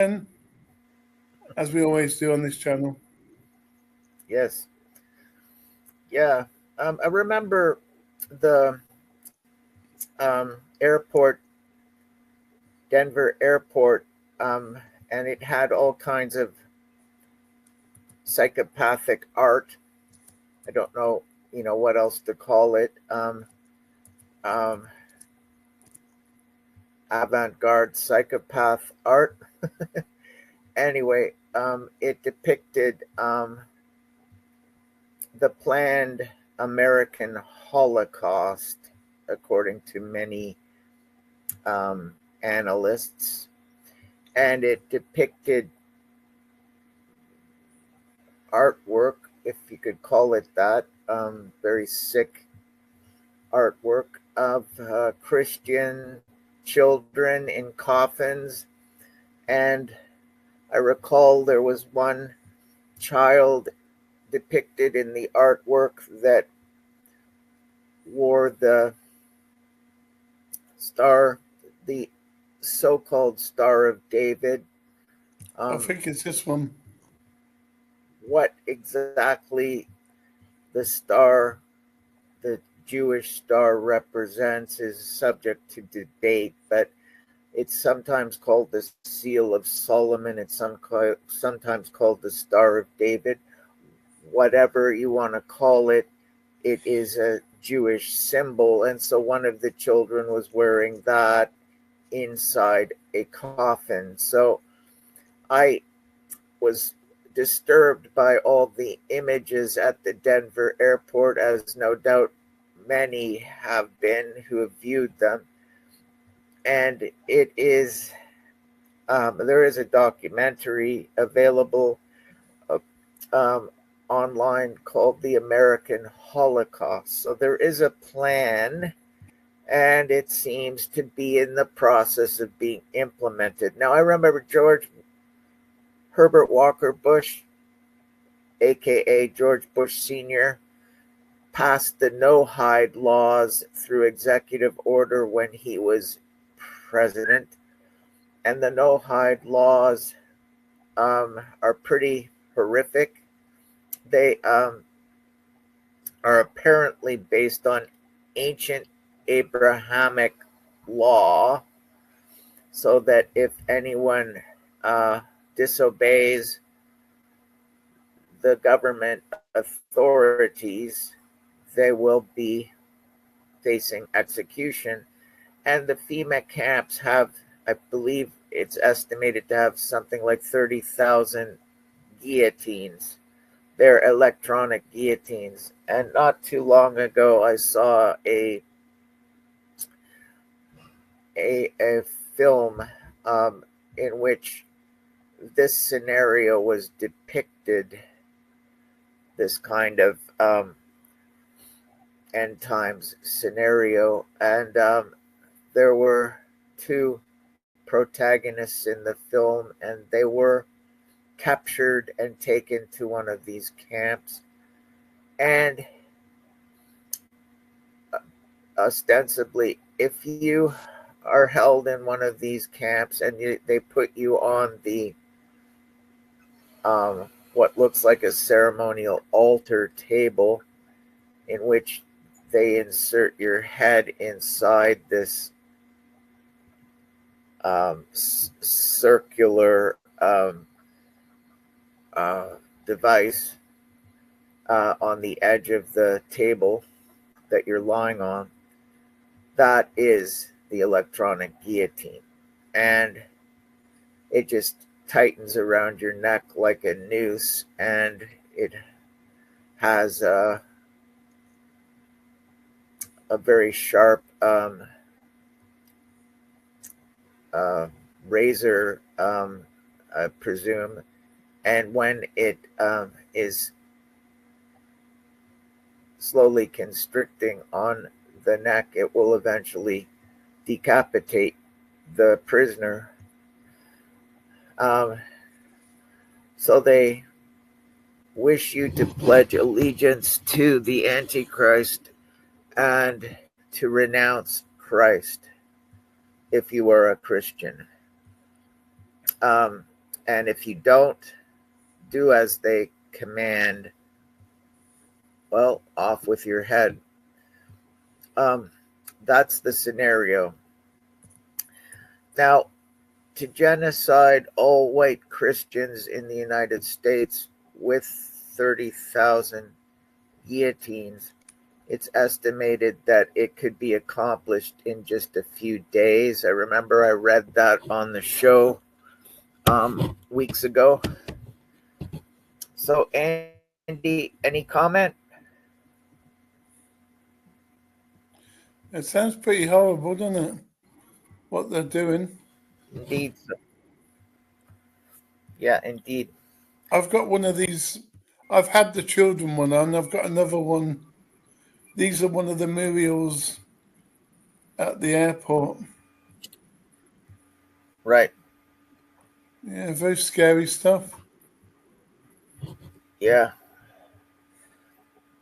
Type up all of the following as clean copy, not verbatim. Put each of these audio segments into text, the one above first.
And as we always do on this channel. Yes. Yeah. I remember the airport, Denver airport, and it had all kinds of psychopathic art. I don't know, what else to call it. Um, Avant-garde psychopath art. Anyway, it depicted the planned American Holocaust, according to many analysts, and it depicted artwork, if you could call it that, very sick artwork of Christian children in coffins. And I recall there was one child depicted in the artwork that wore the so-called Star of David. I think it's this one. What exactly the Jewish star represents is subject to debate, but it's sometimes called the Seal of Solomon. It's sometimes called the Star of David. Whatever you want to call it, it is a Jewish symbol. And so one of the children was wearing that inside a coffin. So I was disturbed by all the images at the Denver airport, as no doubt many have been who have viewed them. And it is, there is a documentary available online called The American Holocaust. So there is a plan, and it seems to be in the process of being implemented. Now, I remember Herbert Walker Bush, aka George Bush Sr., passed the no-hide laws through executive order when he was president. And the no-hide laws are pretty horrific. They are apparently based on ancient Abrahamic law, so that if anyone disobeys the government authorities, they will be facing execution. And the FEMA camps have, I believe it's estimated to have something like 30,000 guillotines. They're electronic guillotines. And not too long ago, I saw a film in which this scenario was depicted, this kind of end times scenario. And there were two protagonists in the film, and they were captured and taken to one of these camps. And ostensibly, if you are held in one of these camps and they put you on the what looks like a ceremonial altar table, in which they insert your head inside this circular device on the edge of the table that you're lying on. That is the electronic guillotine. And it just tightens around your neck like a noose, and it has a very sharp razor, I presume. And when it is slowly constricting on the neck, it will eventually decapitate the prisoner. So they wish you to pledge allegiance to the Antichrist and to renounce Christ if you are a Christian. And if you don't do as they command, well, off with your head. That's the scenario. Now, to genocide all white Christians in the United States with 30,000 guillotines, it's estimated that it could be accomplished in just a few days. I remember I read that on the show weeks ago. So, Andy, any comment? It sounds pretty horrible, doesn't it? What they're doing. Indeed. Yeah, indeed. I've got one of these. I've had the children one, and I've got another one. These are one of the murals at the airport. Right. Yeah, very scary stuff. Yeah.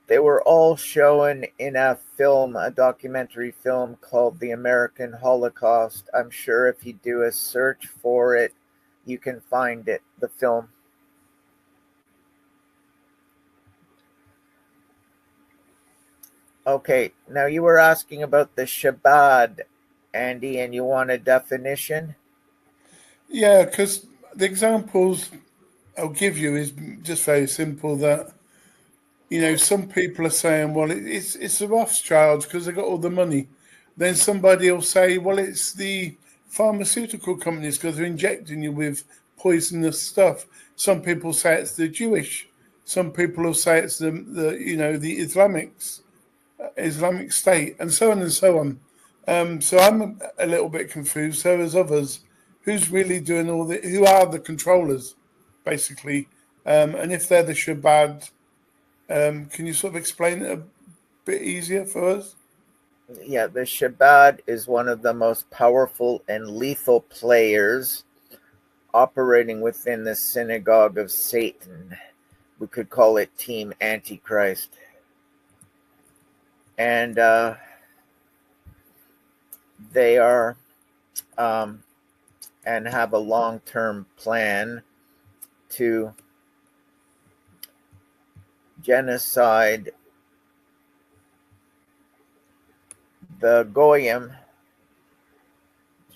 They were all shown in a film, a documentary film called The American Holocaust. I'm sure if you do a search for it, you can find it, the film. Okay, now you were asking about the Shabbat, Andy, and you want a definition? Yeah, because the examples I'll give you is just very simple. That some people are saying, well, it's the Rothschilds because they got all the money. Then somebody will say, well, it's the pharmaceutical companies because they're injecting you with poisonous stuff. Some people say it's the Jewish. Some people will say it's the the Islamic State, and so on and so on. So I'm a little bit confused. So as others, who's really doing all the? Who are the controllers, basically? And if they're the Shabbat, can you sort of explain it a bit easier for us? Yeah, the Shabbat is one of the most powerful and lethal players operating within the synagogue of Satan. We could call it Team Antichrist. And they are and have a long-term plan to genocide the Goyim,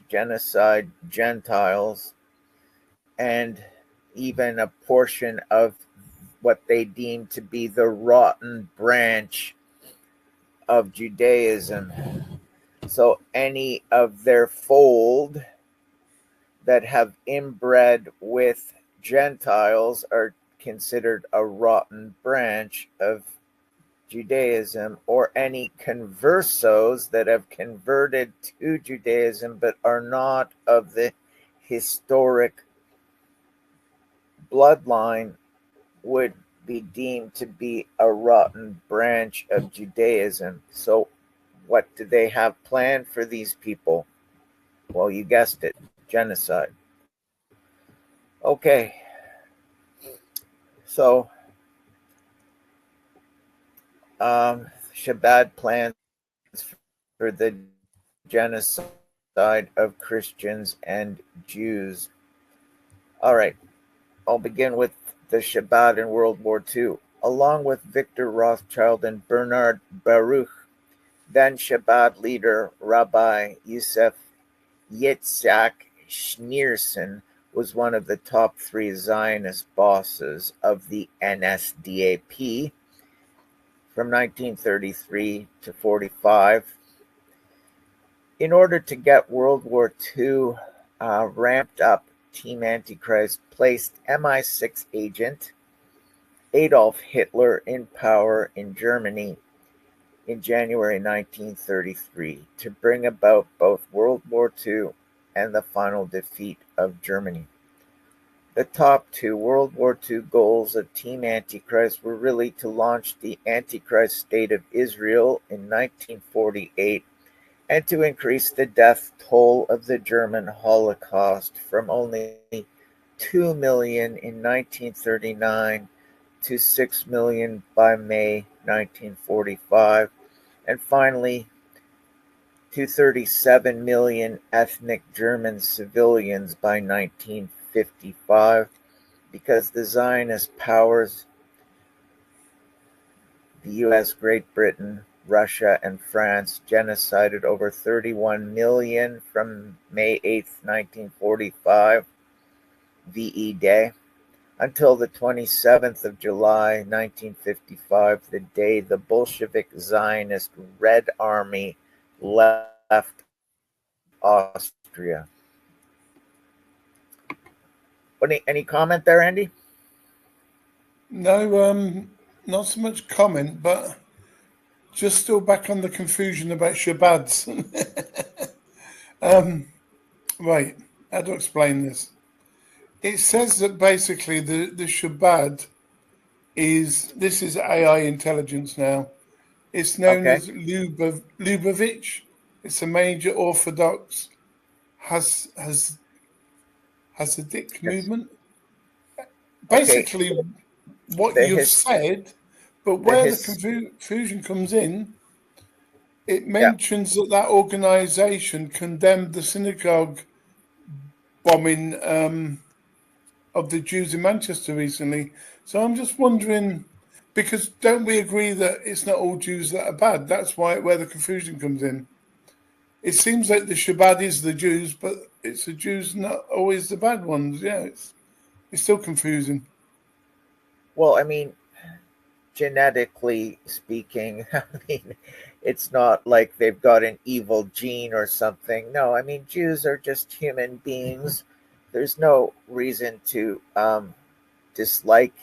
genocide Gentiles, and even a portion of what they deem to be the rotten branch of Judaism. So any of their fold that have inbred with Gentiles are considered a rotten branch of Judaism, or any conversos that have converted to Judaism but are not of the historic bloodline would be deemed to be a rotten branch of Judaism. So what do they have planned for these people? Well, you guessed it, genocide. Okay, so Shabbat plans for the genocide of Christians and Jews. All right, I'll begin with the Shabbat in World War II. Along with Victor Rothschild and Bernard Baruch, then Shabbat leader Rabbi Yosef Yitzhak Schneerson was one of the top 3 Zionist bosses of the NSDAP from 1933 to 45. In order to get World War II ramped up, Team Antichrist placed MI6 agent Adolf Hitler in power in Germany in January 1933 to bring about both World War II and the final defeat of Germany. The top 2 World War II goals of Team Antichrist were really to launch the Antichrist State of Israel in 1948 and to increase the death toll of the German Holocaust from only 2 million in 1939 to 6 million by May 1945, and finally to 37 million ethnic German civilians by 1945. 1955, because the Zionist powers, the US, Great Britain, Russia, and France, genocided over 31 million from May 8th, 1945, VE Day, until the 27th of July, 1955, the day the Bolshevik Zionist Red Army left Austria. Any comment there, Andy? No, not so much comment, but just still back on the confusion about Shabads. Right, how to explain this? It says that basically the Shabad this is AI intelligence now. It's known Okay. as Lubavitch. It's a major Orthodox Hasidic Yes. movement. Okay. Basically, what The you've his said, but the where the his confusion comes in, it yeah. mentions that organization condemned the synagogue bombing of the Jews in Manchester recently. So I'm just wondering, because don't we agree that it's not all Jews that are bad? That's where the confusion comes in. It seems like the Shabbat is the Jews, but it's the Jews, not always the bad ones. Yeah, it's still confusing. Well, I mean, genetically speaking, I mean, it's not like they've got an evil gene or something. No, I mean, Jews are just human beings. There's no reason to dislike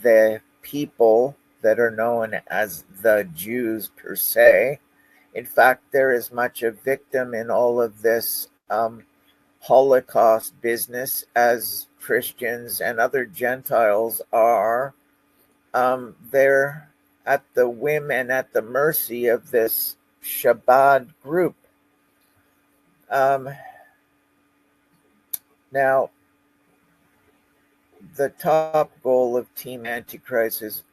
the people that are known as the Jews per se. In fact, they're as much a victim in all of this Holocaust business as Christians and other Gentiles are. They're at the whim and at the mercy of this Shabbat group. Now, the top goal of Team Antichrist is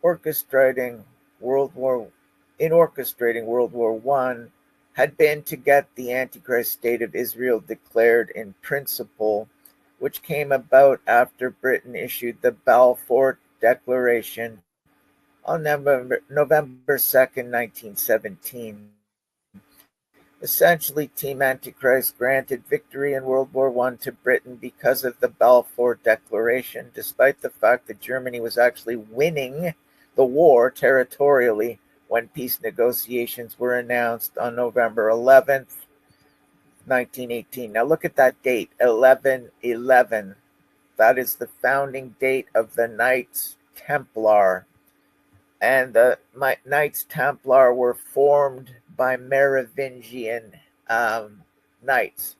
orchestrating World War I had been to get the Antichrist state of Israel declared in principle, which came about after Britain issued the Balfour Declaration on November 2nd, 1917. Essentially, Team Antichrist granted victory in World War I to Britain because of the Balfour Declaration, despite the fact that Germany was actually winning the war territorially when peace negotiations were announced on November 11th, 1918. Now look at that date, 11/11. That is the founding date of the Knights Templar. And the Knights Templar were formed by Merovingian knights.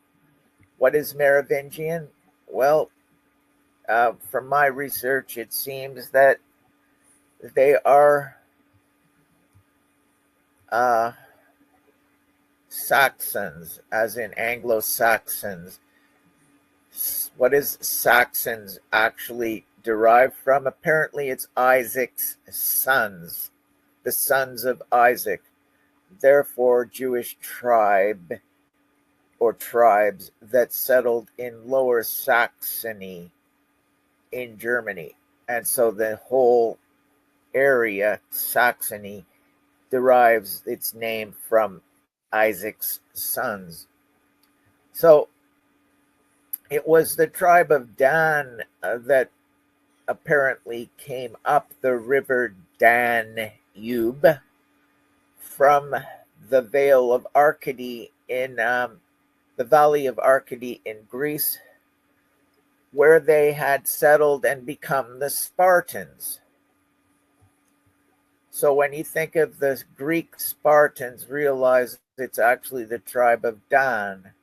What is Merovingian? Well, from my research, it seems that they are Saxons, as in Anglo-Saxons. What is Saxons actually derived from? Apparently, it's Isaac's sons, the sons of Isaac. Therefore, Jewish tribe or tribes that settled in Lower Saxony in Germany. And so the whole area, Saxony, derives its name from Isaac's sons. So it was the tribe of Dan that apparently came up the river Danube from the Vale of Arcady in the Valley of Arcady in Greece, where they had settled and become the Spartans. So when you think of the Greek Spartans, realize it's actually the tribe of Dan.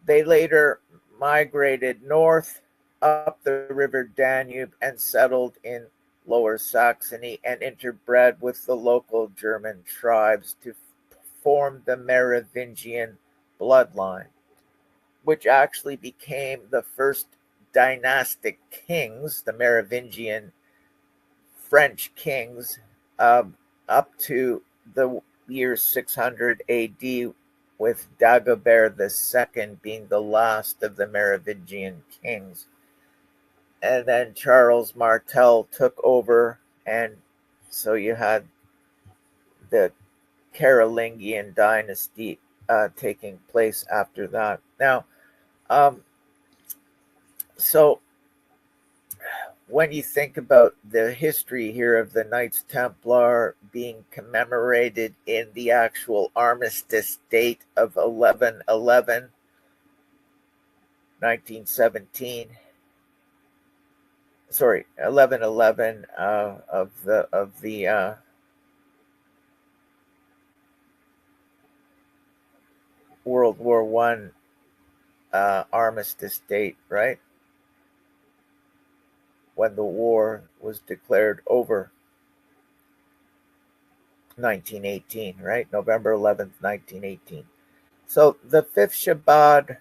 They later migrated north up the river Danube and settled in Lower Saxony and interbred with the local German tribes to form the Merovingian bloodline, which actually became the first dynastic kings, the Merovingian French kings, up to the year 600 AD, with Dagobert II being the last of the Merovingian kings. And then Charles Martel took over, and so you had the Carolingian dynasty taking place after that. Now, so when you think about the history here of the Knights Templar being commemorated in the actual armistice date of 11/11, 1917, sorry, 11/11 of the World War One armistice date, right? When the war was declared over, 1918, right? November 11th, 1918. So the fifth Shabbat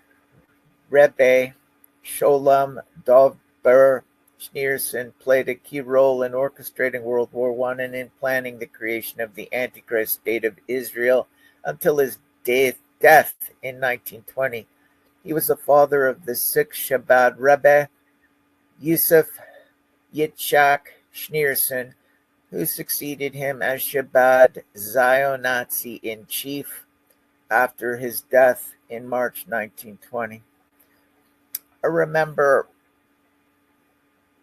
Rebbe Sholem Dovber Schneerson played a key role in orchestrating World War I and in planning the creation of the Antichrist state of Israel until his death in 1920. He was the father of the sixth Shabbat Rebbe Yusuf Yitzhak Schneerson, who succeeded him as Shabbat Zionatzi in chief after his death in March 1920. I remember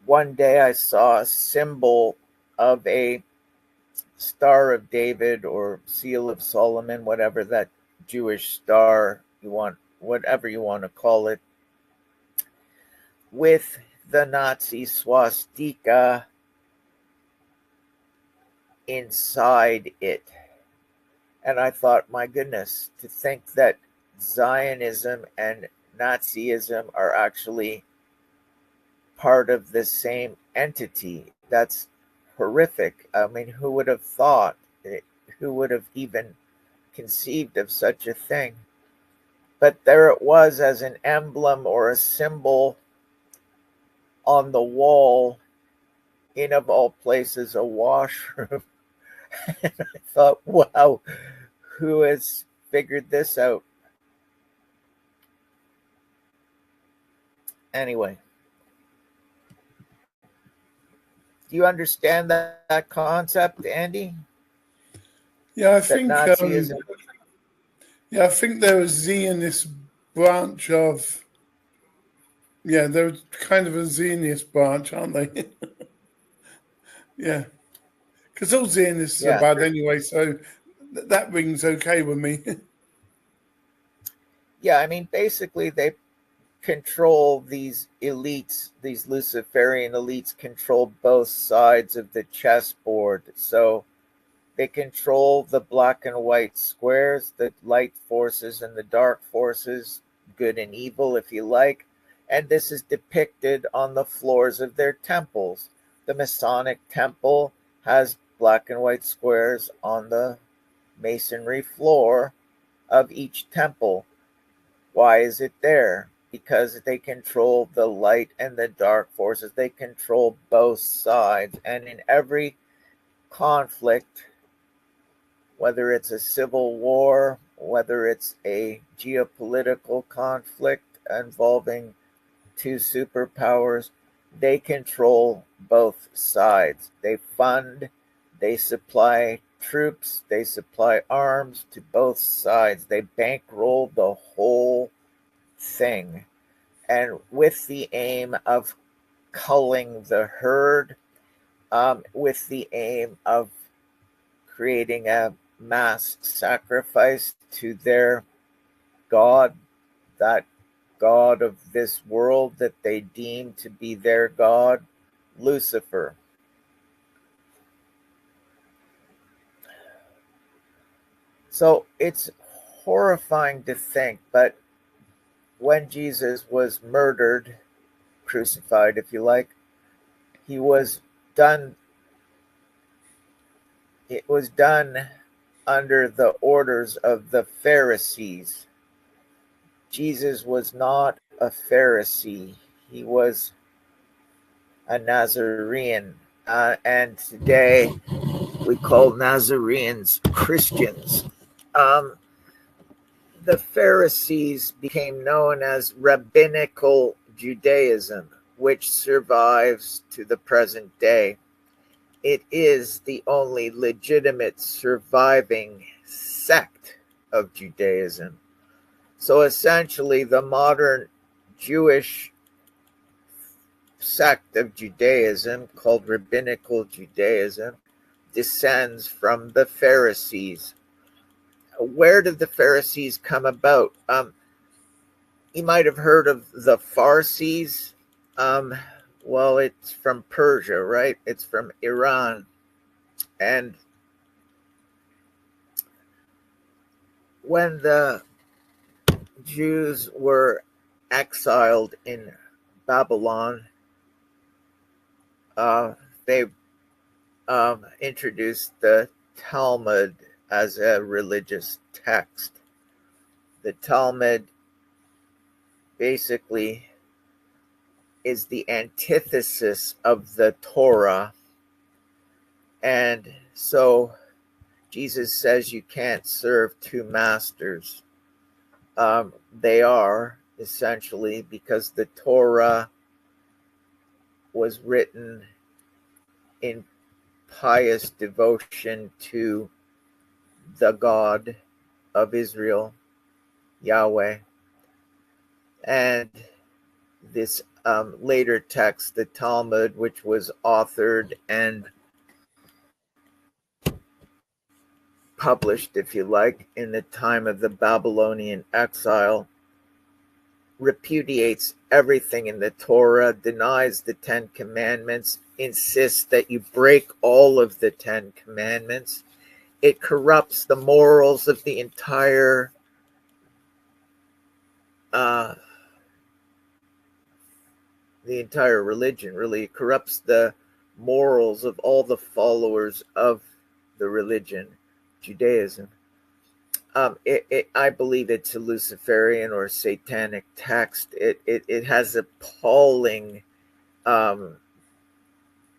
one day I saw a symbol of a Star of David or Seal of Solomon, whatever that Jewish star you want, whatever you want to call it, with the Nazi swastika inside it. And I thought, my goodness, to think that Zionism and Nazism are actually part of the same entity. That's horrific. I mean, who would have thought? Who would have even conceived of such a thing? But there it was as an emblem or a symbol on the wall in, of all places, a washroom. And I thought, wow, who has figured this out? Anyway, do you understand that concept, Andy? Yeah, I That think Nazism. yeah, I think there was Zionist branch of they're kind of a Zionist branch, aren't they? Yeah, because all Zionists are Yeah, bad anyway, so that rings okay with me. yeah. I mean, basically, they control these elites, these Luciferian elites control both sides of the chessboard. So they control the black and white squares, the light forces and the dark forces, good and evil, if you like. And this is depicted on the floors of their temples. The Masonic temple has black and white squares on the masonry floor of each temple. Why is it there? Because they control the light and the dark forces. They control both sides. And in every conflict, whether it's a civil war, whether it's a geopolitical conflict involving two superpowers, they control both sides. They fund, they supply troops, they supply arms to both sides. They bankroll the whole thing. And with the aim of culling the herd, with the aim of creating a mass sacrifice to their God, that God of this world that they deem to be their God, Lucifer. So it's horrifying to think, but when Jesus was murdered, crucified, if you like, it was done under the orders of the Pharisees. Jesus was not a Pharisee. He was a Nazarene. And today we call Nazarenes Christians. the Pharisees became known as rabbinical Judaism, which survives to the present day. It is the only legitimate surviving sect of Judaism. So essentially, the modern Jewish sect of Judaism, called rabbinical Judaism, descends from the Pharisees. Where did the Pharisees come about? You might have heard of the Farsis. Well, it's from Persia, right? It's from Iran. And when the Jews were exiled in Babylon, they introduced the Talmud as a religious text. The Talmud basically is the antithesis of the Torah. And so Jesus says you can't serve two masters. They are essentially, because the Torah was written in pious devotion to the God of Israel, Yahweh. And this later text, the Talmud, which was authored and published, if you like, in the time of the Babylonian exile, repudiates everything in the Torah, denies the Ten Commandments, insists that you break all of the Ten Commandments. It corrupts the morals of the entire religion, really. It corrupts the morals of all the followers of the religion, Judaism. I believe it's a Luciferian or satanic text. It has appalling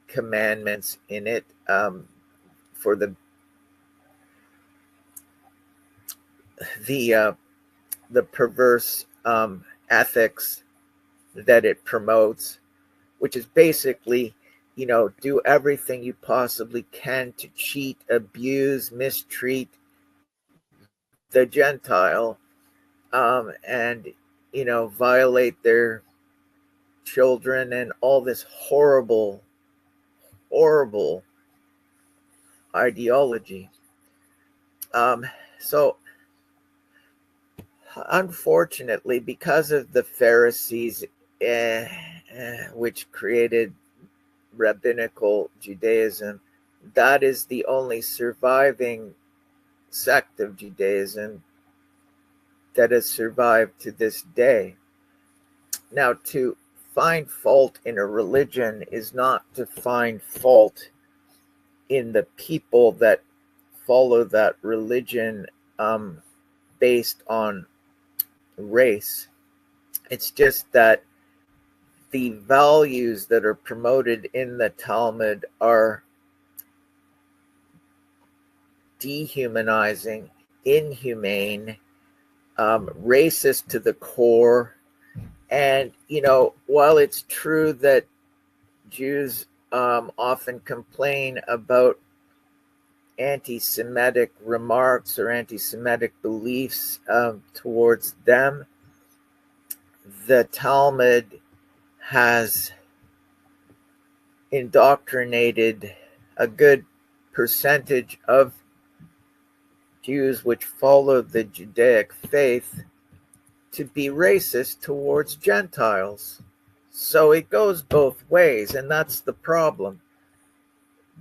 commandments in it for the perverse ethics that it promotes, which is basically, do everything you possibly can to cheat, abuse, mistreat the Gentile, and violate their children, and all this horrible ideology. So unfortunately, because of the Pharisees, which created rabbinical Judaism, that is the only surviving sect of Judaism that has survived to this day. Now, to find fault in a religion is not to find fault in the people that follow that religion based on race. It's just that the values that are promoted in the Talmud are dehumanizing, inhumane, racist to the core. And, while it's true that Jews often complain about anti-Semitic remarks or anti-Semitic beliefs towards them, the Talmud has indoctrinated a good percentage of Jews which follow the Judaic faith to be racist towards Gentiles. So it goes both ways, and that's the problem.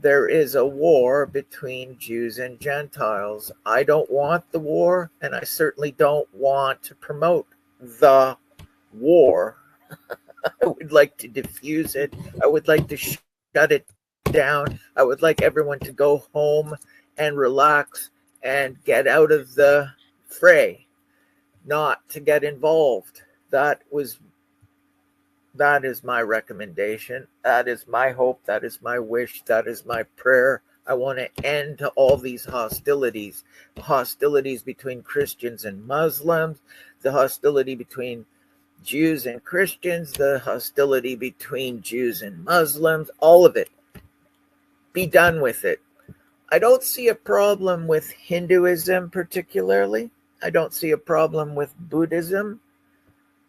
There is a war between Jews and Gentiles. I don't want the war, and I certainly don't want to promote the war. I would like to diffuse it. I would like to shut it down. I would like everyone to go home and relax and get out of the fray, not to get involved. That is my recommendation. That is my hope. That is my wish. That is my prayer. I want to end all these hostilities, hostilities between Christians and Muslims, the hostility between Jews and Christians, the hostility between Jews and Muslims, all of it. Be done with it. I don't see a problem with Hinduism particularly. I don't see a problem with Buddhism.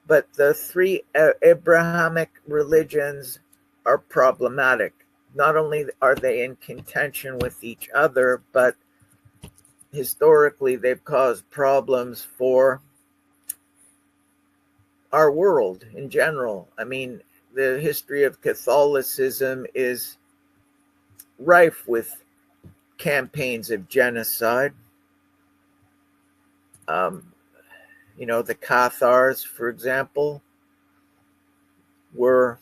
But the three Abrahamic religions are problematic. Not only are they in contention with each other, but historically they've caused problems for our world in general. I mean, the history of Catholicism is rife with campaigns of genocide. The Cathars, for example, were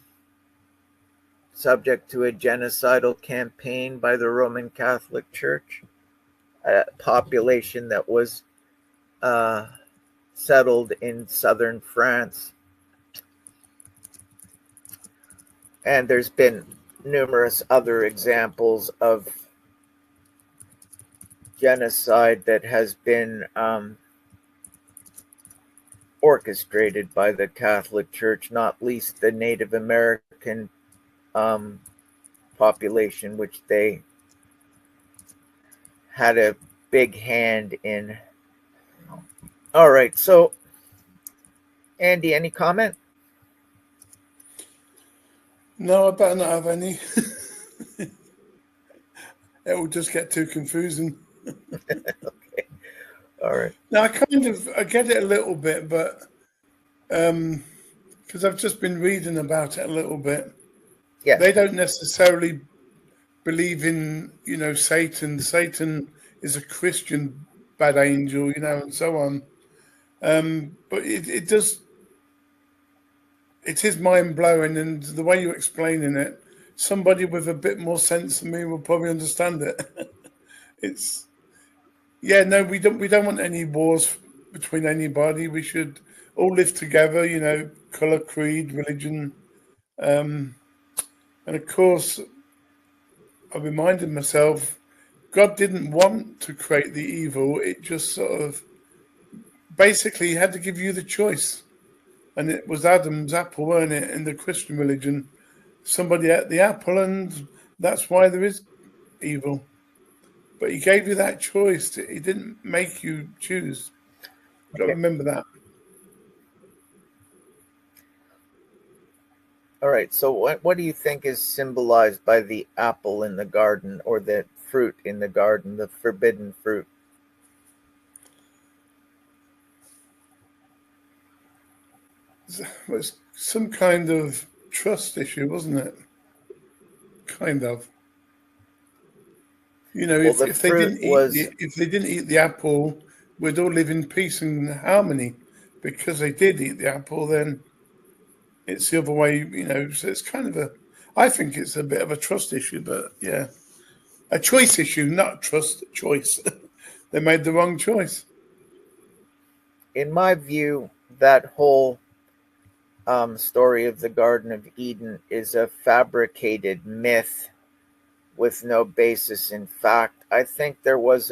subject to a genocidal campaign by the Roman Catholic Church, a population that was settled in southern France. And there's been numerous other examples of genocide that has been orchestrated by the Catholic Church, not least the Native American population, which they had a big hand in. All right, so Andy, any comment? No, I better not have any. It will just get too confusing. Okay. All right. Now I get it a little bit, but because I've just been reading about it a little bit. Yeah. They don't necessarily believe in, Satan. Satan is a Christian bad angel, and so on. But it does. It is mind blowing, and the way you're explaining it, somebody with a bit more sense than me will probably understand it. No, we don't want any wars between anybody. We should all live together, color, creed, religion. And of course, I reminded myself, God didn't want to create the evil. It just sort of basically had to give you the choice. And it was Adam's apple, weren't it, in the Christian religion? Somebody ate the apple, and that's why there is evil. But he gave you that choice. He didn't make you choose. You've got to remember that. All right. So what do you think is symbolized by the apple in the garden, or the fruit in the garden, the forbidden fruit? It was some kind of trust issue, wasn't it? Kind of. If they didn't eat the apple, we'd all live in peace and harmony. Because they did eat the apple, then it's the other way. So it's kind of I think it's a bit of a trust issue, but yeah, a choice issue, not trust, choice. They made the wrong choice. In my view, that whole story of the Garden of Eden is a fabricated myth with no basis in fact. I think there was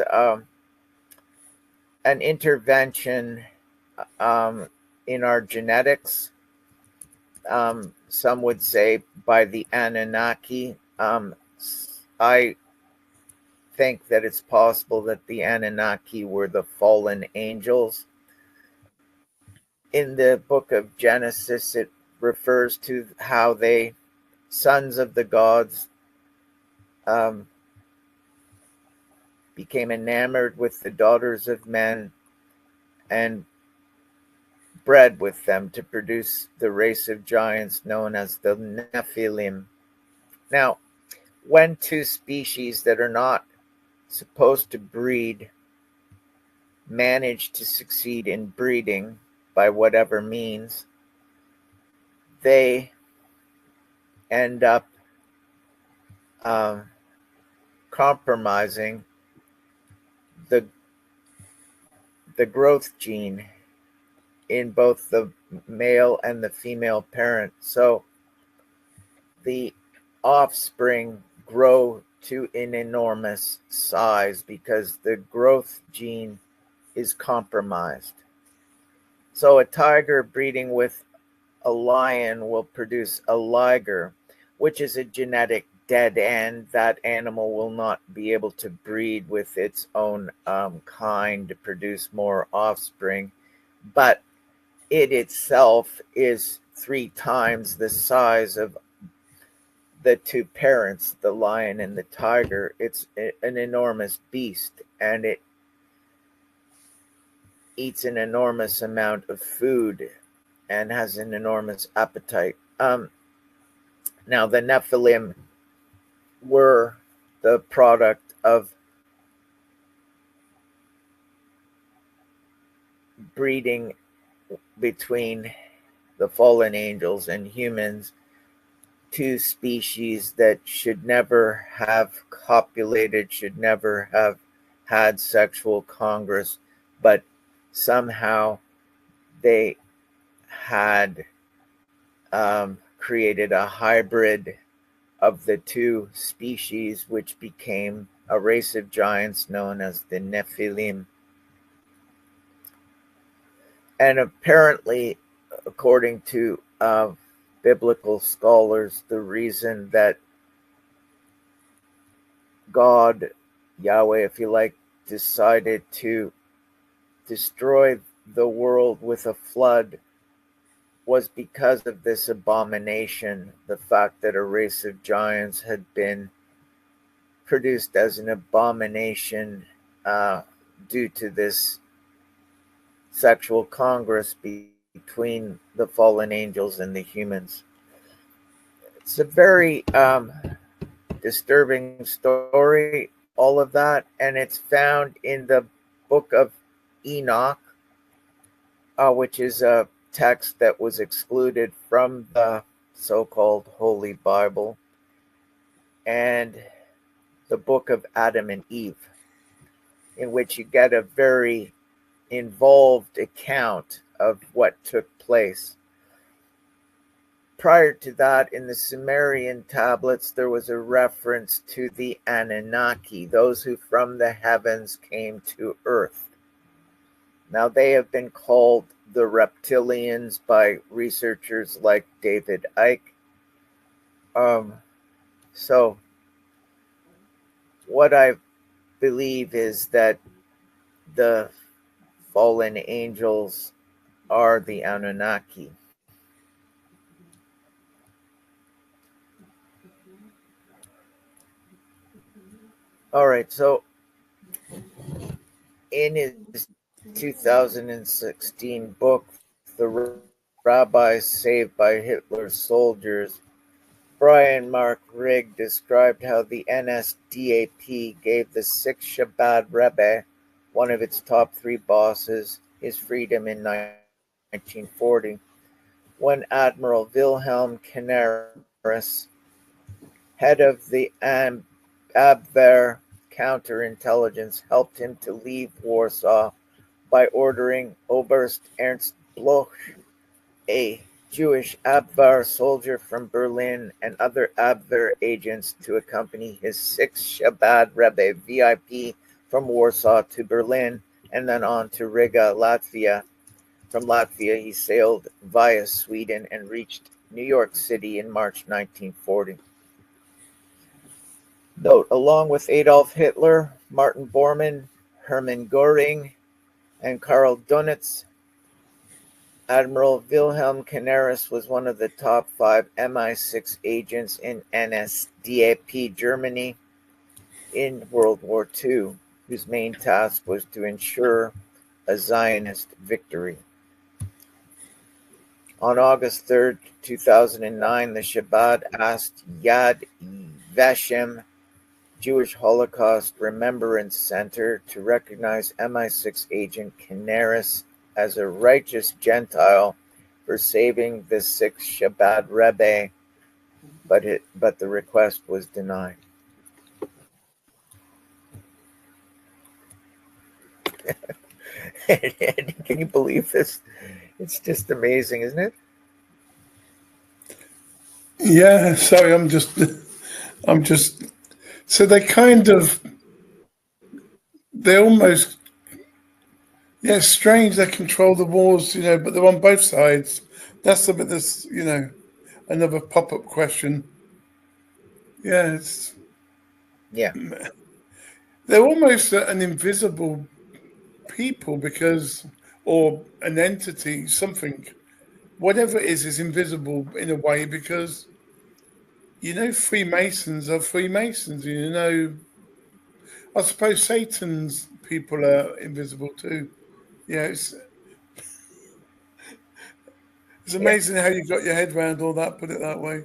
an intervention in our genetics. Some would say by the Anunnaki. I think that it's possible that the Anunnaki were the fallen angels. In the book of Genesis, it refers to how they, sons of the gods, became enamored with the daughters of men and bred with them to produce the race of giants known as the Nephilim. Now, when two species that are not supposed to breed manage to succeed in breeding by whatever means, they end up compromising the growth gene in both the male and the female parent. So the offspring grow to an enormous size because the growth gene is compromised. So a tiger breeding with a lion will produce a liger, which is a genetic dead end. That animal will not be able to breed with its own kind to produce more offspring, but it itself is 3 times the size of the two parents, the lion and the tiger. It's an enormous beast, and it eats an enormous amount of food and has an enormous appetite. Now, the Nephilim were the product of breeding between the fallen angels and humans, 2 species that should never have copulated, should never have had sexual congress, but somehow they had created a hybrid of the 2 species, which became a race of giants known as the Nephilim. And apparently, according to biblical scholars, the reason that God, Yahweh, if you like, decided to destroy the world with a flood was because of this abomination, the fact that a race of giants had been produced as an abomination due to this sexual congress between the fallen angels and the humans. It's a very disturbing story, all of that, and it's found in the book of Enoch, which is a text that was excluded from the so-called Holy Bible, and the book of Adam and Eve, in which you get a very involved account of what took place. Prior to that, in the Sumerian tablets, there was a reference to the Anunnaki, those who from the heavens came to earth. Now, they have been called the reptilians by researchers like David Icke. So, what I believe is that the fallen angels are the Anunnaki. All right, so in his 2016 book, The Rabbis Saved by Hitler's Soldiers, Brian Mark Rigg described how the NSDAP gave the 6th Chabad Rebbe, one of its top 3 bosses, his freedom in 1940, when Admiral Wilhelm Canaris, head of the Abwehr counterintelligence, helped him to leave Warsaw by ordering Oberst Ernst Bloch, a Jewish Abwehr soldier from Berlin, and other Abwehr agents to accompany his 6th Chabad Rebbe VIP from Warsaw to Berlin and then on to Riga, Latvia. From Latvia, he sailed via Sweden and reached New York City in March 1940. Note, along with Adolf Hitler, Martin Bormann, Hermann Göring, and Karl Dönitz, Admiral Wilhelm Canaris was one of the top 5 MI6 agents in NSDAP Germany in World War II, whose main task was to ensure a Zionist victory. On August 3, 2009, the Chabad asked Yad Vashem Jewish Holocaust Remembrance Center to recognize MI6 agent Canaris as a righteous Gentile for saving the 6th Chabad Rebbe, but the request was denied. Can you believe this? It's just amazing, isn't it? Yeah, sorry, I'm just So they almost, yeah, it's strange. They control the wars, but they're on both sides. That's the bit that's, another pop-up question. Yeah, Yeah. they're almost an invisible people or an entity, something, whatever it is invisible in a way because, Freemasons are Freemasons. I suppose Satan's people are invisible too. Yeah, it's Yeah. amazing how you got your head around all that, put it that way.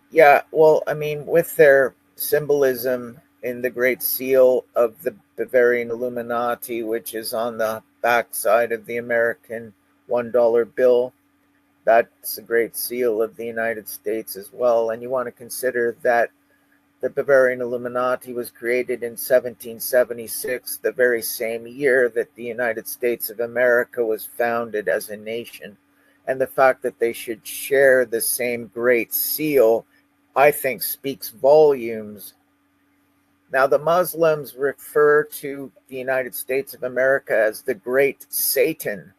Yeah. Well, I mean, with their symbolism in the Great Seal of the Bavarian Illuminati, which is on the backside of the American $1 bill, that's the Great Seal of the United States as well. And you want to consider that the Bavarian Illuminati was created in 1776, the very same year that the United States of America was founded as a nation. And the fact that they should share the same Great Seal, I think, speaks volumes. Now, the Muslims refer to the United States of America as the Great Satan.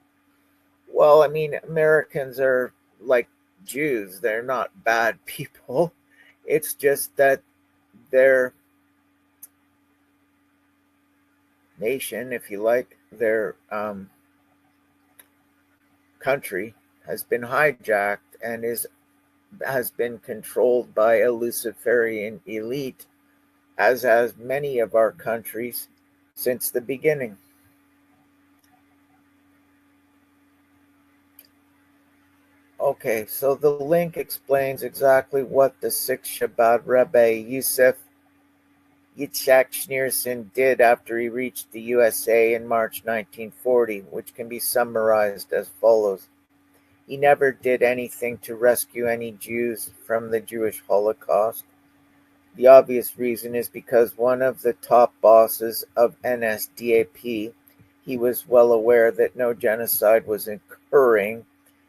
Well, I mean, Americans are like Jews, they're not bad people. It's just that their nation, if you like, their country has been hijacked and has been controlled by a Luciferian elite, as has many of our countries since the beginning. Okay, so the link explains exactly what the sixth Shabbat Rebbe Yosef Yitzhak Schneerson did after he reached the USA in March 1940, which can be summarized as follows. He never did anything to rescue any Jews from the Jewish Holocaust. The obvious reason is because one of the top bosses of NSDAP, he was well aware that no genocide was occurring,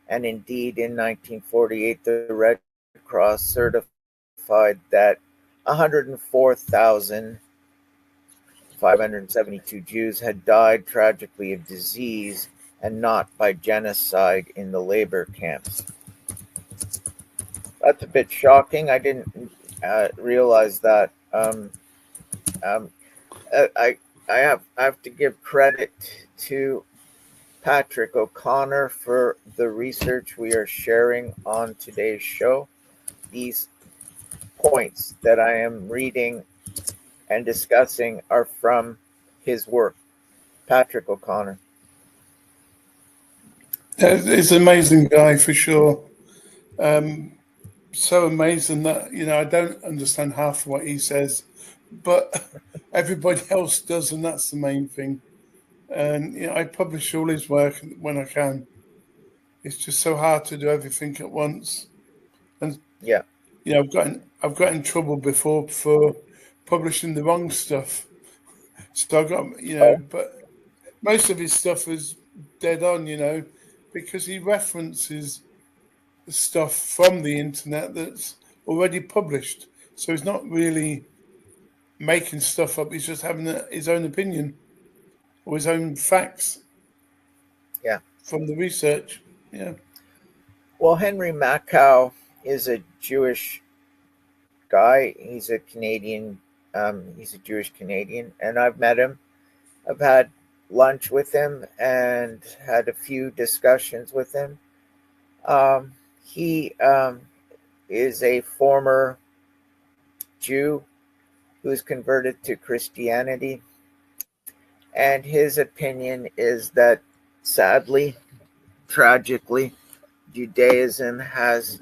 and indeed in 1948 the Red Cross certified that 104,572 Jews had died tragically of disease and not by genocide in the labor camps. That's a bit shocking. I didn't realize that. Um, I have to give credit to Patrick O'Connor for the research we are sharing on today's show. These points that I am reading and discussing are from his work. Patrick O'Connor. He's an amazing guy for sure. So amazing that I don't understand half of what he says, but everybody else does, and that's the main thing. And I publish all his work when I can. It's just so hard to do everything at once. And Yeah. I've got in trouble before for publishing the wrong stuff. So I got Oh, but most of his stuff is dead on, because he references stuff from the internet that's already published. So he's not really making stuff up. He's just having his own opinion or his own facts yeah. from the research. Yeah. Well, Henry Makow is a Jewish guy. He's a Canadian. He's a Jewish Canadian, and I've met him. I've had lunch with him and had a few discussions with him. He is a former Jew who's converted to Christianity, and his opinion is that sadly, tragically, Judaism has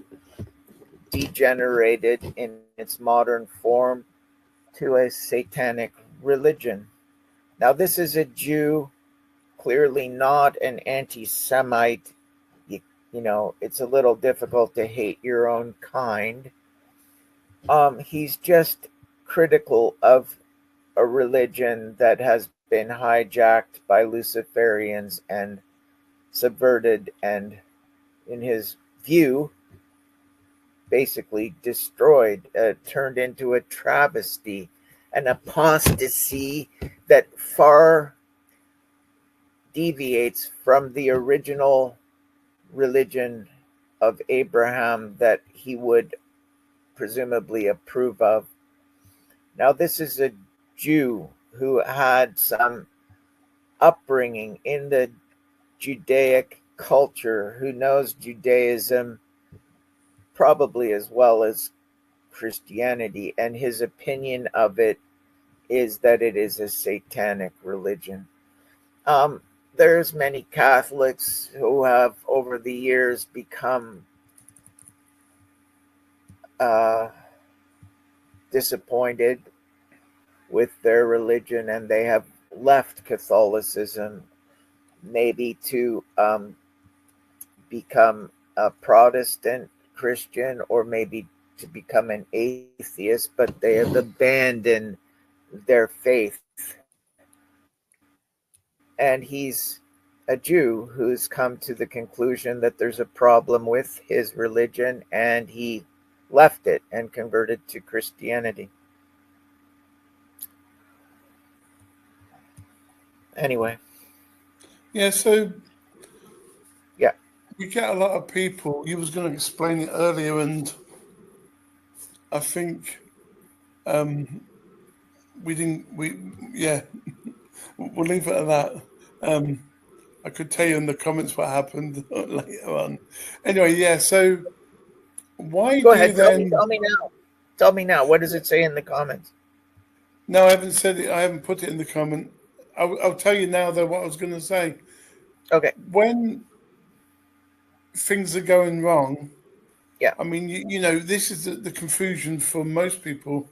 degenerated in its modern form to a satanic religion. Now, this is a Jew, clearly not an anti Semite. It's a little difficult to hate your own kind. He's just critical of a religion that has been hijacked by Luciferians and subverted, and in his view, basically destroyed, turned into a travesty, an apostasy that far deviates from the original religion of Abraham that he would presumably approve of. Now, this is a Jew who had some upbringing in the Judaic culture, who knows Judaism probably as well as Christianity, and his opinion of it is that it is a satanic religion. Um, there's many Catholics who have over the years become uh, disappointed with their religion, and they have left Catholicism maybe to become a Protestant Christian, or maybe to become an atheist, but they have abandoned their faith. And he's a Jew who's come to the conclusion that there's a problem with his religion, and he left it and converted to Christianity. Anyway. Yeah, so Yeah. you get a lot of people. You was going to explain it earlier, and I think we didn't. Yeah, we'll leave it at that. I could tell you in the comments what happened later on. Anyway, yeah. So why Go do you ahead. then? Tell me now. Tell me now. What does it say in the comments? No, I haven't said it. I haven't put it in the comment. I'll tell you now, though, what I was going to say. Okay. When things are going wrong, Yeah. I mean, you know, this is the confusion for most people.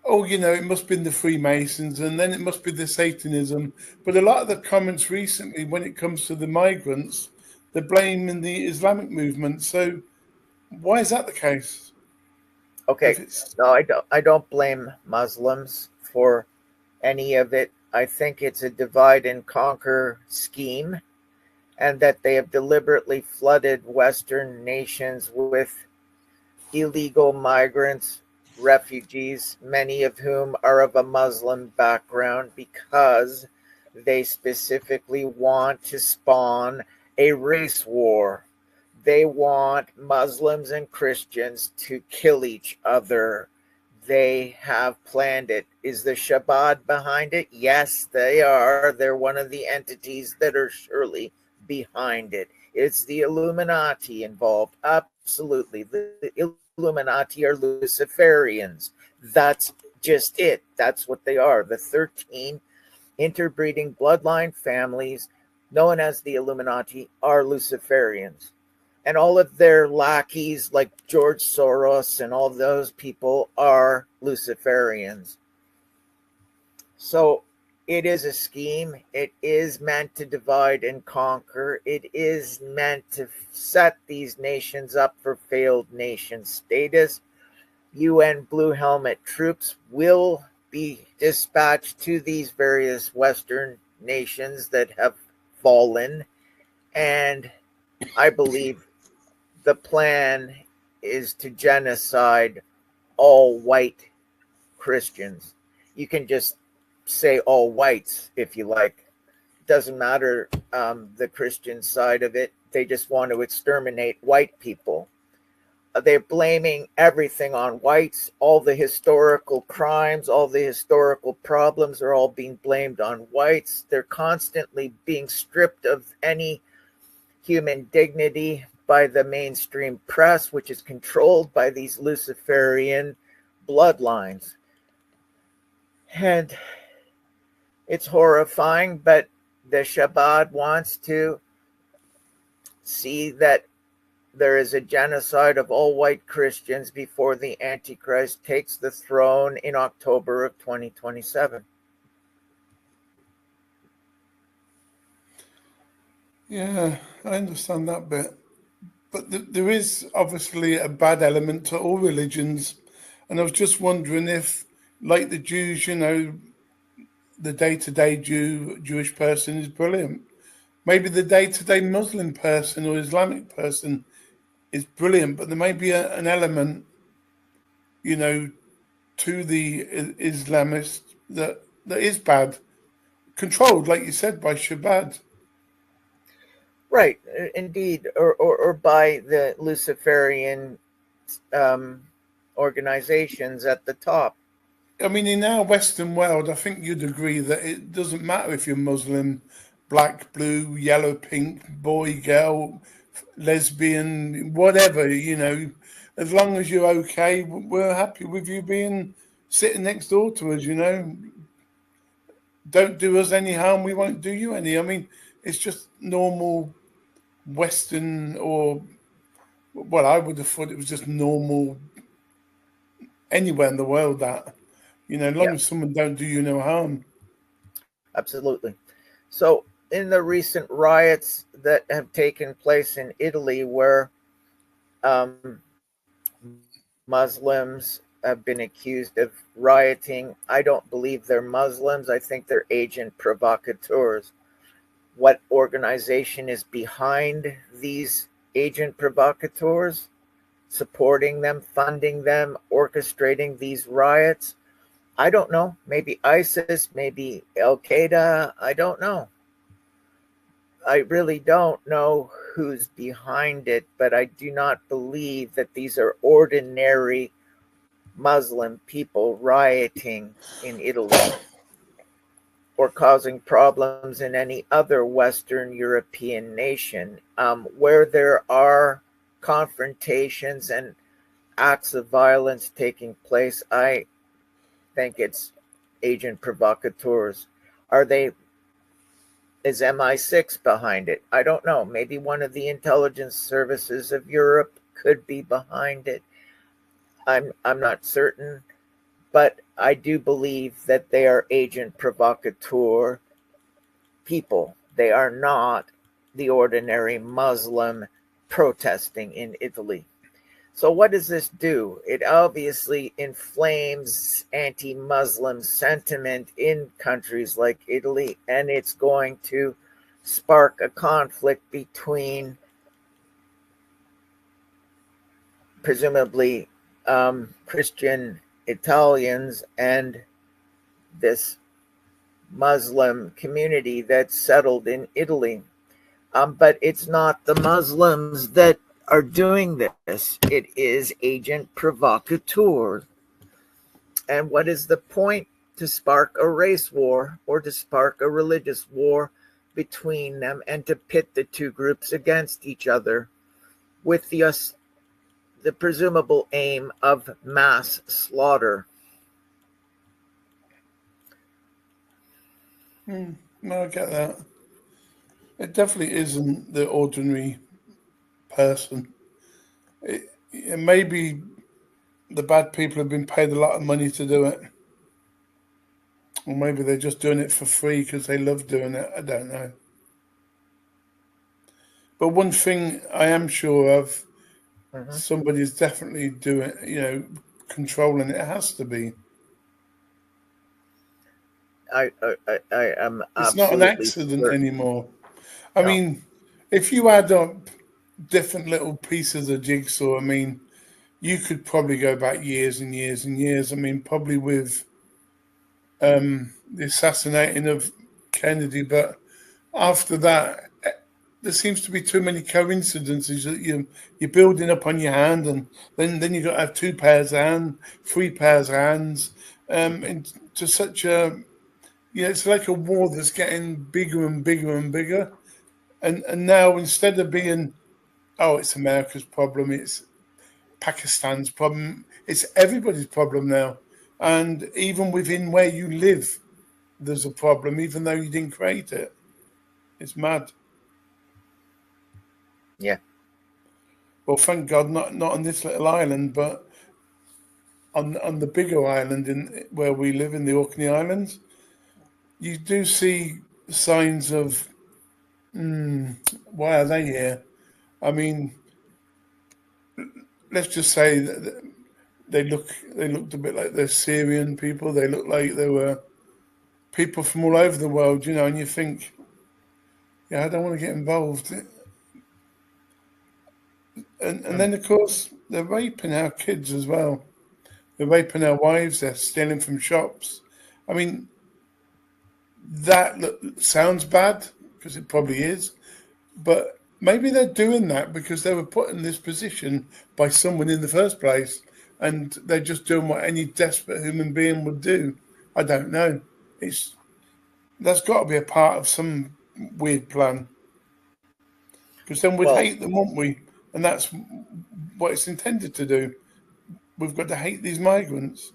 Oh, you know, it must be the Freemasons, and then it must be the Satanism. But a lot of the comments recently, when it comes to the migrants, they're blaming the Islamic movement. So why is that the case? Okay. If it's No, I don't. I don't blame Muslims for any of it. I think it's a divide and conquer scheme, and that they have deliberately flooded Western nations with illegal migrants, refugees, many of whom are of a Muslim background, because they specifically want to spawn a race war. They want Muslims and Christians to kill each other. They have planned it. Is the Shabbat behind it? Yes, they are. They're one of the entities that are surely behind it. It's the Illuminati involved. Absolutely. The Illuminati are Luciferians. That's just it. That's what they are. The 13 interbreeding bloodline families known as the Illuminati are Luciferians. And all of their lackeys, like George Soros and all those people, are Luciferians. So it is a scheme. It is meant to divide and conquer. It is meant to set these nations up for failed nation status. UN Blue Helmet troops will be dispatched to these various Western nations that have fallen. And I believe the plan is to genocide all white Christians. You can just say all whites if you like. Doesn't matter the Christian side of it. They just want to exterminate white people. They're blaming everything on whites. All the historical crimes, all the historical problems are all being blamed on whites. They're constantly being stripped of any human dignity by the mainstream press, which is controlled by these Luciferian bloodlines. And it's horrifying, but the Shabbat wants to see that there is a genocide of all white Christians before the Antichrist takes the throne in October of 2027. yeah, I understand that bit. But there is obviously a bad element to all religions. And I was just wondering if, like the Jews, you know, the day-to-day Jewish person is brilliant. Maybe the day-to-day Muslim person or Islamic person is brilliant, but there may be an element, you know, to the Islamist that is bad, controlled, like you said, by Shabbat. Right, indeed, or by the Luciferian um, organizations at the top. I mean, in our Western world, I think you'd agree that it doesn't matter if you're Muslim, black, blue, yellow, pink, boy, girl, lesbian, whatever, you know, as long as you're okay, we're happy with you being sitting next door to us, you know. Don't do us any harm, we won't do you any. I mean, it's just normal Western, or, well, I would have thought it was just normal anywhere in the world that, you know, as long Yeah, as someone don't do you no harm. absolutely. So, in the recent riots that have taken place in Italy, where um, Muslims have been accused of rioting, I don't believe they're Muslims. I think they're agent provocateurs. What organization is behind these agent provocateurs, supporting them, funding them, orchestrating these riots? I don't know. Maybe ISIS, maybe Al Qaeda. I don't know. I really don't know who's behind it, but I do not believe that these are ordinary Muslim people rioting in Italy or causing problems in any other Western European nation. Where there are confrontations and acts of violence taking place, I think it's agent provocateurs. Are they Is MI6 behind it? I don't know. Maybe one of the intelligence services of Europe could be behind it. I'm not certain, but I do believe that they are agent provocateur people. They are not the ordinary Muslim protesting in Italy. So, what does this do? It obviously inflames anti Muslim sentiment in countries like Italy, and it's going to spark a conflict between presumably Christian Italians and this Muslim community that's settled in Italy. But it's not the Muslims that are doing this, it is agent provocateur. And what is the point? To spark a race war or to spark a religious war between them and to pit the two groups against each other with the presumable aim of mass slaughter. No, I get that. It definitely isn't the ordinary person. It maybe the bad people have been paid a lot of money to do it, or maybe they're just doing it for free because they love doing it. I don't know. But one thing I am sure of, Mhm. somebody's definitely doing, you know, controlling it. It has to be. I am It's not an absolutely accident certain. anymore. I No, mean, if you add up different little pieces of jigsaw, I mean, you could probably go back years and years and years. I mean, probably with the assassinating of Kennedy, but after that, there seems to be too many coincidences that you're building up on your hand, and then you got to have two pairs of hands, three pairs of hands, and to such a, you know, it's like a war that's getting bigger and bigger and bigger, and now instead of being, oh, it's America's problem, it's Pakistan's problem, it's everybody's problem now, and even within where you live, there's a problem, even though you didn't create it. It's mad. yeah, Well, thank God, not on this little island, but on the bigger island in where we live in the Orkney Islands, you do see signs of why are they here? I mean, let's just say that they looked a bit like they're Syrian people. They look like they were people from all over the world, you know. And you think, yeah, I don't want to get involved. And then, of course, they're raping our kids as well. They're raping our wives. They're stealing from shops. I mean, that sounds bad because it probably is, but maybe they're doing that because they were put in this position by someone in the first place, and they're just doing what any desperate human being would do. I don't know. That's got to be a part of some weird plan, because then we'd Well, hate them, wouldn't we? And that's what it's intended to do. We've got to hate these migrants.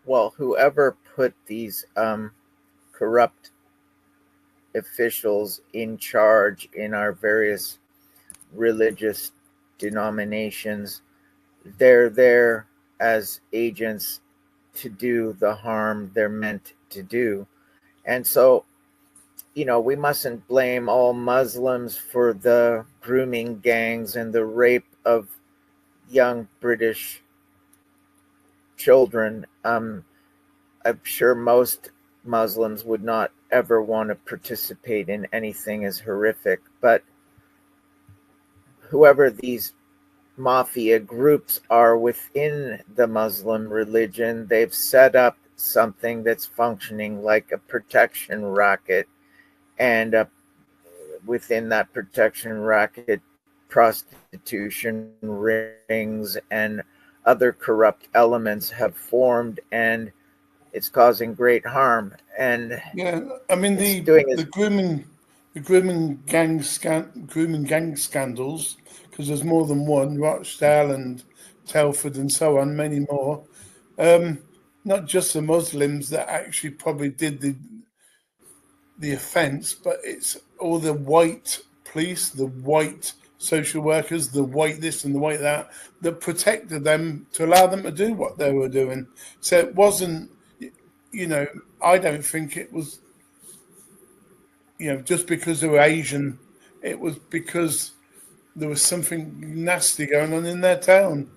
whoever put these corrupt officials in charge in our various religious denominations, they're there as agents to do the harm they're meant to do. And so, we mustn't blame all Muslims for the grooming gangs and the rape of young British children. I'm sure most Muslims would not ever want to participate in anything as horrific, but whoever these mafia groups are within the Muslim religion, they've set up something that's functioning like a protection racket, and within that protection racket, prostitution rings and other corrupt elements have formed, and it's causing great harm. And Yeah, I mean it's doing the is grooming gang scandals, because there's more than one, Rochdale and Telford and so on, many more. Um, Not just the Muslims that actually probably did the offence, but it's all the white police, the white social workers, the white this and the white that protected them to allow them to do what they were doing. So it wasn't, I don't think it was, just because they were Asian. It was because there was something nasty going on in their town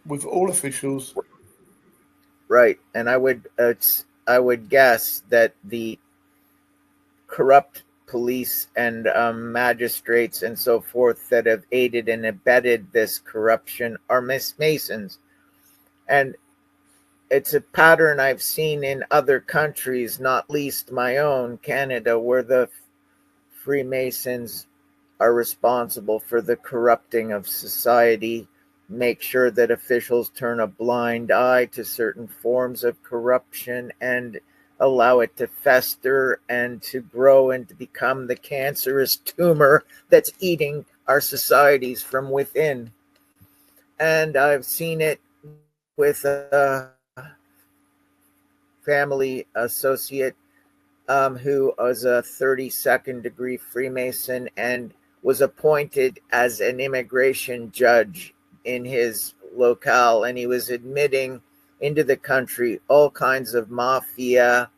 with all officials. right. And I would guess that the corrupt police and magistrates and so forth that have aided and abetted this corruption are Masons. And it's a pattern I've seen in other countries, not least my own, Canada, where the Freemasons are responsible for the corrupting of society, make sure that officials turn a blind eye to certain forms of corruption and allow it to fester and to grow and to become the cancerous tumor that's eating our societies from within. And I've seen it with a family associate who was a 32nd degree Freemason and was appointed as an immigration judge in his locale. And he was admitting into the country all kinds of mafia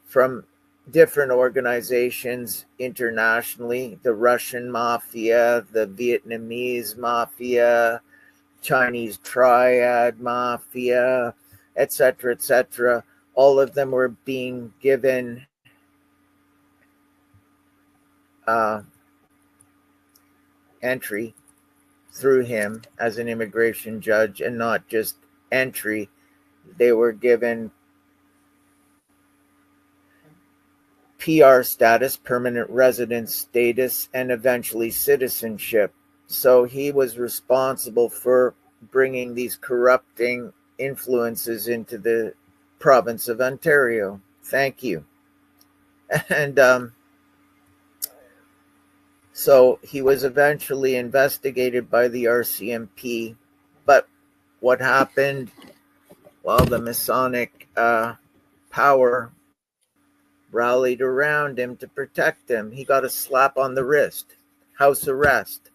from different organizations internationally, the Russian mafia, the Vietnamese mafia, Chinese triad mafia, etc., etc. All of them were being given entry through him as an immigration judge, and not just entry. They were given PR status, permanent residence status, and eventually citizenship. So he was responsible for bringing these corrupting influences into the province of Ontario. Thank you. And so he was eventually investigated by the RCMP. But what happened? Well, the Masonic power rallied around him to protect him. He got a slap on the wrist, house arrest.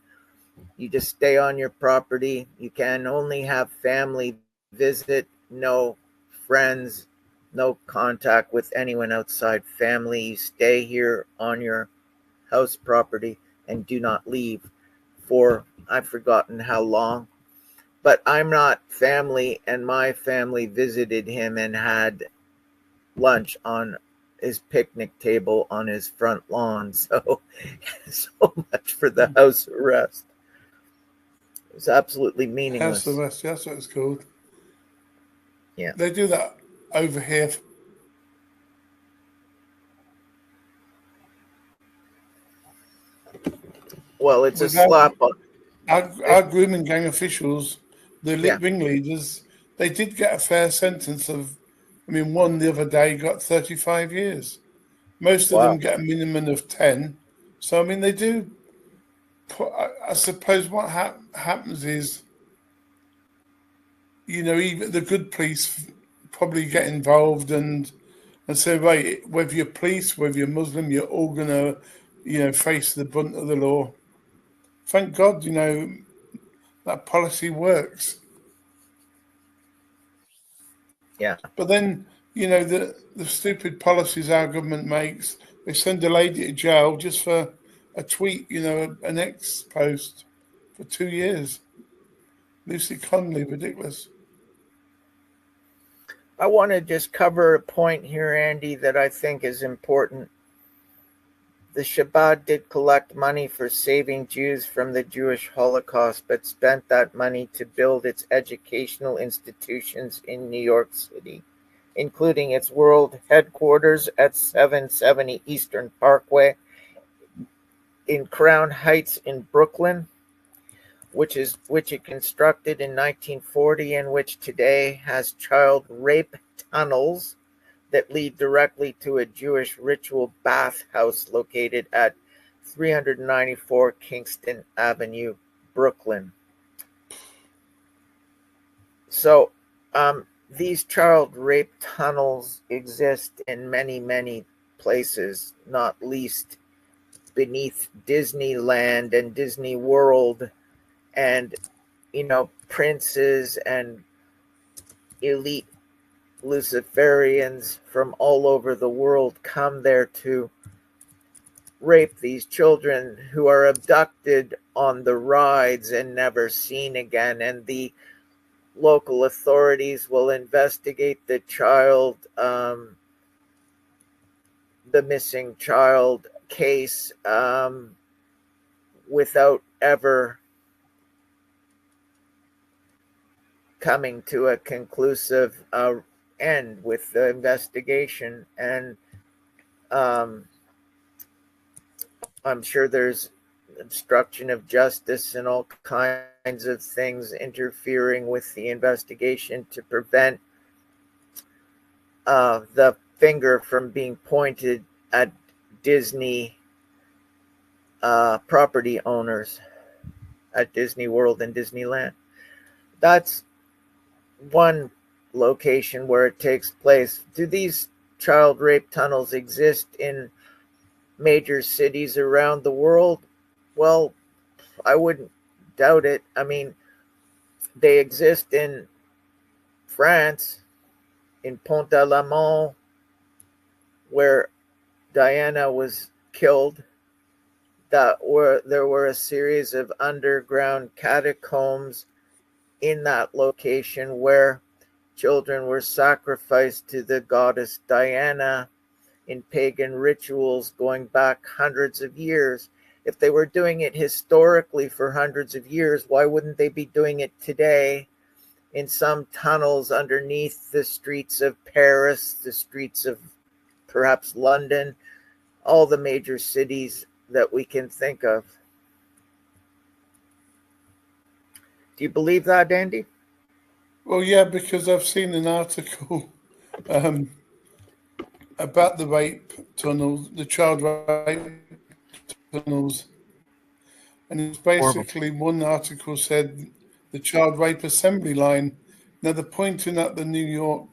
You just stay on your property. You can only have family visit, no friends, no contact with anyone outside family. You stay here on your house property and do not leave for, I've forgotten how long. But I'm not family, and my family visited him and had lunch on his picnic table on his front lawn. So, so much for the house arrest. It was absolutely meaningless. House arrest, that's what it's called. Yeah. They do that over here. Well, it's a With our, slap on. our grooming gang officials, the Yeah. ringleaders, they did get a fair sentence of, I mean, one the other day got 35 years. Most of them Wow. get a minimum of 10. So, I mean, they do. I suppose what happens is, even the good police probably get involved and say, right, whether you're police, whether you're Muslim, you're all going to, face the brunt of the law. Thank God, that policy works. Yeah. But then, the stupid policies our government makes, they send a lady to jail just for a tweet, an ex post for 2 years. Lucy Conley, ridiculous. I want to just cover a point here, Andy, that I think is important. The Shabbat did collect money for saving Jews from the Jewish Holocaust, but spent that money to build its educational institutions in New York City, including its world headquarters at 770 Eastern Parkway, in Crown Heights in Brooklyn, which it constructed in 1940, and which today has child rape tunnels that lead directly to a Jewish ritual bathhouse located at 394 Kingston Avenue, Brooklyn. So these child rape tunnels exist in many, many places, not least beneath Disneyland and Disney World, and princes and elite Luciferians from all over the world come there to rape these children who are abducted on the rides and never seen again. And the local authorities will investigate the missing child case without ever coming to a conclusive end with the investigation. And I'm sure there's obstruction of justice and all kinds of things interfering with the investigation to prevent the finger from being pointed at Disney property owners at Disney World and Disneyland. That's one location where it takes place. Do these child rape tunnels exist in major cities around the world? Well, I wouldn't doubt it. I mean, they exist in France, in Pont-à-l'Amont, where Diana was killed. There were a series of underground catacombs in that location where children were sacrificed to the goddess Diana in pagan rituals going back hundreds of years. If they were doing it historically for hundreds of years, why wouldn't they be doing it today in some tunnels underneath the streets of Paris, the streets of perhaps London, all the major cities that we can think of? Do you believe that, Andy? Well, yeah, because I've seen an article about the rape tunnels, the child rape tunnels, and it's Horrible. basically one article said the child rape assembly line. Now they're pointing at the New York.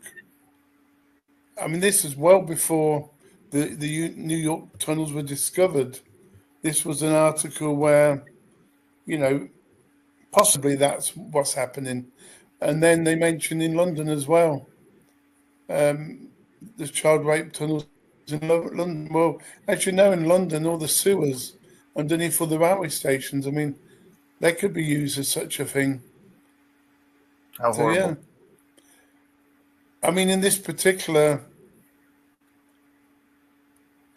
I mean, this is well before the New York tunnels were discovered. This was an article where, possibly that's what's happening. And then they mention in London as well, the child rape tunnels in London. Well, as you know, in London, all the sewers underneath all the railway stations, I mean, they could be used as such a thing. How So, yeah. horrible. I mean, in this particular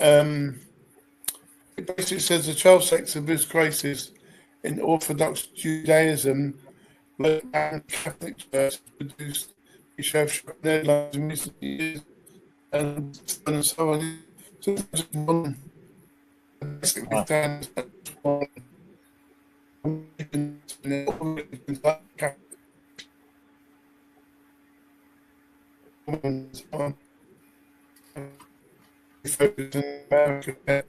it basically says the child sex abuse crisis in Orthodox Judaism, like and Catholic Church, produced research headlines in recent years and so on. So it's just one basically Wow. stands as one focus in America.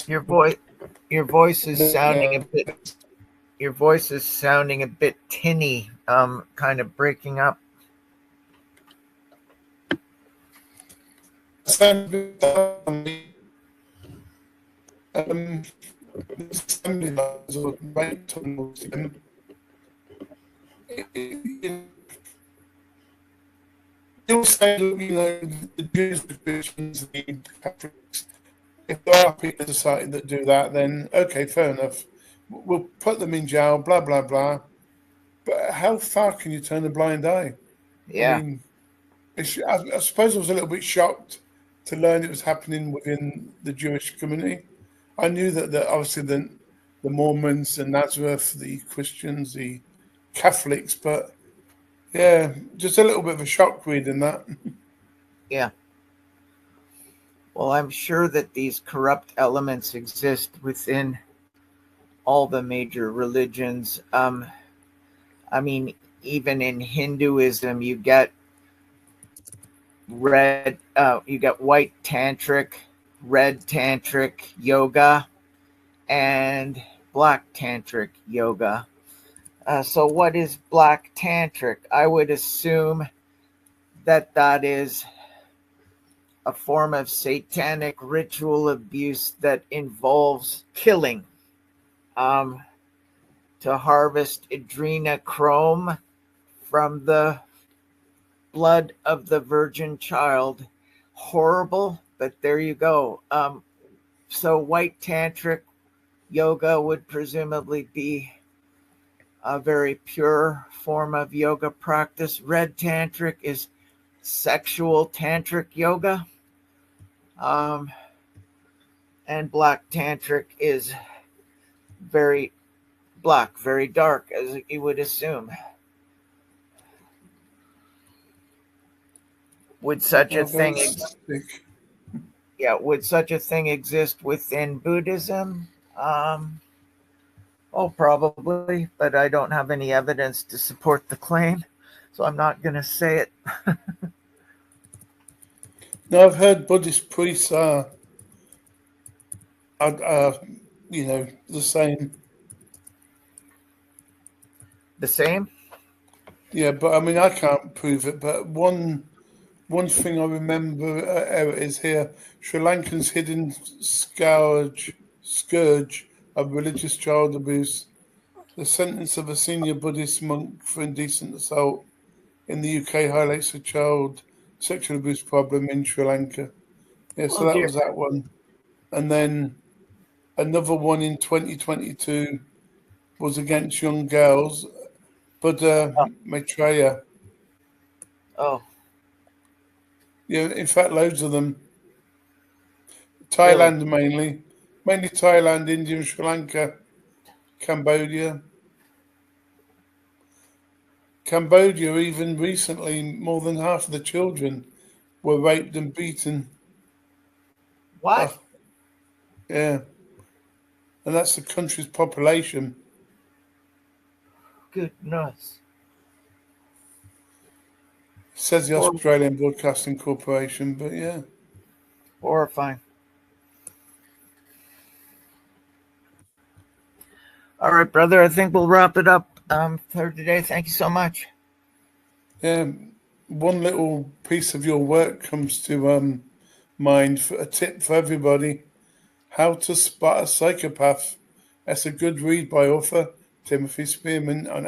Your voice is sounding a bit. Your voice is sounding a bit tinny. Kind of breaking up. Assembly lines or rate tunnels again. You'll say, look, the Jews, the Christians, the Catholics, if there are people in society that do that, then okay, fair enough. We'll put them in jail, blah, blah, blah. But how far can you turn a blind eye? I Yeah. mean, I suppose I was a little bit shocked to learn it was happening within the Jewish community. I knew that obviously the Mormons, the Nazareth, the Christians, the Catholics, but yeah, just a little bit of a shock reading that. Yeah. Well, I'm sure that these corrupt elements exist within all the major religions. I mean, even in Hinduism, you get white tantric, red tantric yoga, and black tantric yoga. So, what is black tantric? I would assume that is a form of satanic ritual abuse that involves killing to harvest adrenochrome from the blood of the virgin child. Horrible, but there you go. So white tantric yoga would presumably be a very pure form of yoga practice. Red tantric is sexual tantric yoga. And black tantric is very black, very dark, as you would assume. Would such a thing would such a thing exist within Buddhism? Oh, probably, but I don't have any evidence to support the claim, so I'm not going to say it. Now, I've heard Buddhist priests are the same. The same? Yeah, but I mean, I can't prove it. But one thing I remember is here: Sri Lankan's hidden scourge of religious child abuse. The sentence of a senior Buddhist monk for indecent assault in the UK highlights a child sexual abuse problem in Sri Lanka. Yeah, so Oh, that dear. was that one. And then another one in 2022 was against young girls, but Maitreya. Oh, Yeah, in fact, loads of them. really? Thailand mainly Thailand, India, Sri Lanka, Cambodia. Cambodia, even recently, more than half of the children were raped and beaten. What? Oh, yeah, and that's the country's population. Goodness. Says the Australian Broadcasting Corporation, but yeah. Horrifying. All right, brother. I think we'll wrap it up for today. Thank you so much. Yeah, one little piece of your work comes to mind for a tip for everybody: How to Spot a Psychopath. That's a good read by author Timothy Spearman on